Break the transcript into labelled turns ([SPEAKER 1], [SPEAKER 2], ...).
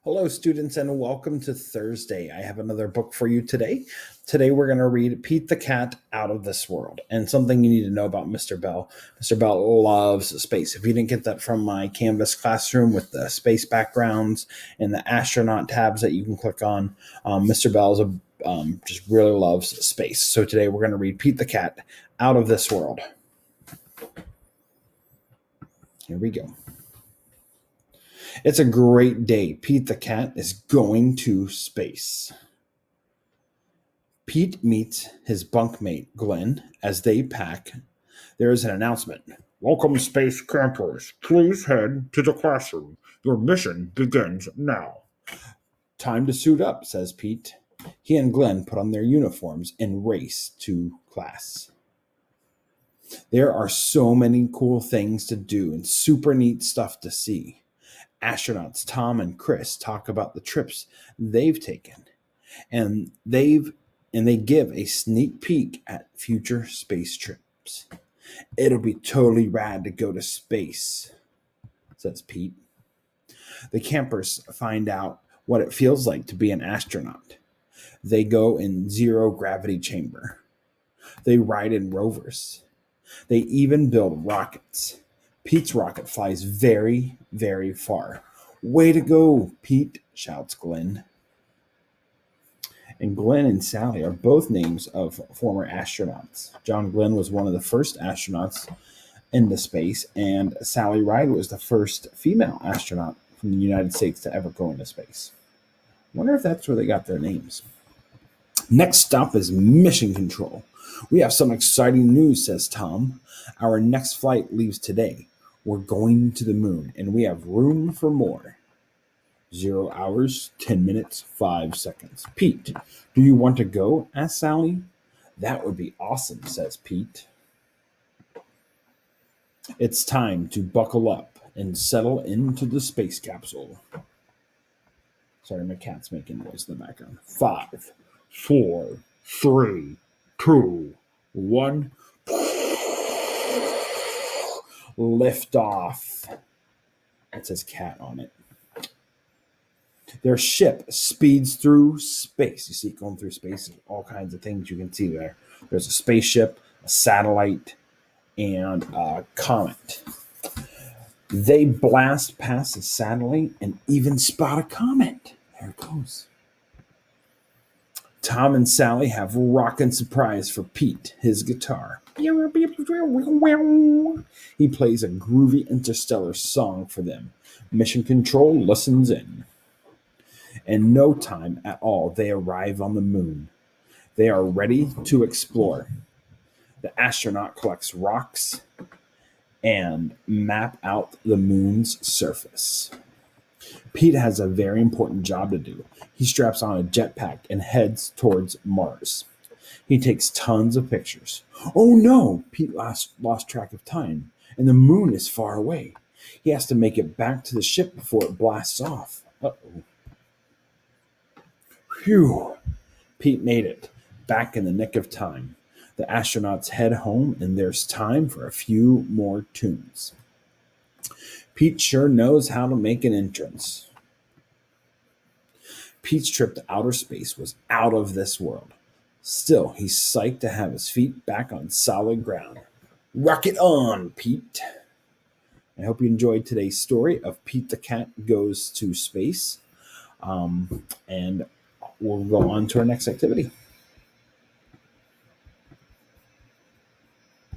[SPEAKER 1] Hello, students, and welcome to Thursday. I have another book for you today. Today, we're going to read Pete the Cat Out of This World. And something you need to know about Mr. Bell. Mr. Bell loves space. If you didn't get that from my Canvas classroom with the space backgrounds and the astronaut tabs that you can click on, Mr. Bell just really loves space. So today, we're going to read Pete the Cat Out of This World. Here we go. It's a great day. Pete the Cat is going to space. Pete meets his bunkmate, Glenn, as they pack. There is an announcement.
[SPEAKER 2] Welcome, space campers. Please head to the classroom. Your mission begins now.
[SPEAKER 1] Time to suit up, says Pete. He and Glenn put on their uniforms and race to class. There are so many cool things to do and super neat stuff to see. Astronauts Tom and Chris talk about the trips they've taken, and they give a sneak peek at future space trips. It'll be totally rad to go to space, says Pete. The campers find out what it feels like to be an astronaut. They go in zero gravity chamber. They ride in rovers. They even build rockets. Pete's rocket flies very, very far. Way to go, Pete, shouts Glenn. And Glenn and Sally are both names of former astronauts. John Glenn was one of the first astronauts into space, and Sally Ride was the first female astronaut from the United States to ever go into space. Wonder if that's where they got their names. Next stop is Mission Control. We have some exciting news, says Tom. Our next flight leaves today. We're going to the moon, and we have room for more. 0 hours, 10 minutes, 5 seconds. Pete, do you want to go? Asks Sally. That would be awesome, says Pete. It's time to buckle up and settle into the space capsule. Sorry, my cat's making noise in the background. 5,
[SPEAKER 2] 4, 3, 2, 1.
[SPEAKER 1] Lift off. It says cat on it. Their ship speeds through space. You see it going through space, all kinds of things you can see there. There's a spaceship, a satellite, and a comet. They blast past the satellite and even spot a comet. There it goes. Tom and Sally have rockin' surprise for Pete, his guitar. He plays a groovy interstellar song for them. Mission Control listens in. In no time at all, they arrive on the moon. They are ready to explore. The astronaut collects rocks and map out the moon's surface. Pete has a very important job to do. He straps on a jetpack and heads towards Mars. He takes tons of pictures. Oh no! Pete lost track of time, and the moon is far away. He has to make it back to the ship before it blasts off. Uh-oh. Phew! Pete made it, back in the nick of time. The astronauts head home, and there's time for a few more tunes. Pete sure knows how to make an entrance. Pete's trip to outer space was out of this world. Still, he's psyched to have his feet back on solid ground. Rocket on, Pete! I hope you enjoyed today's story of Pete the Cat Goes to Space. And we'll go on to our next activity.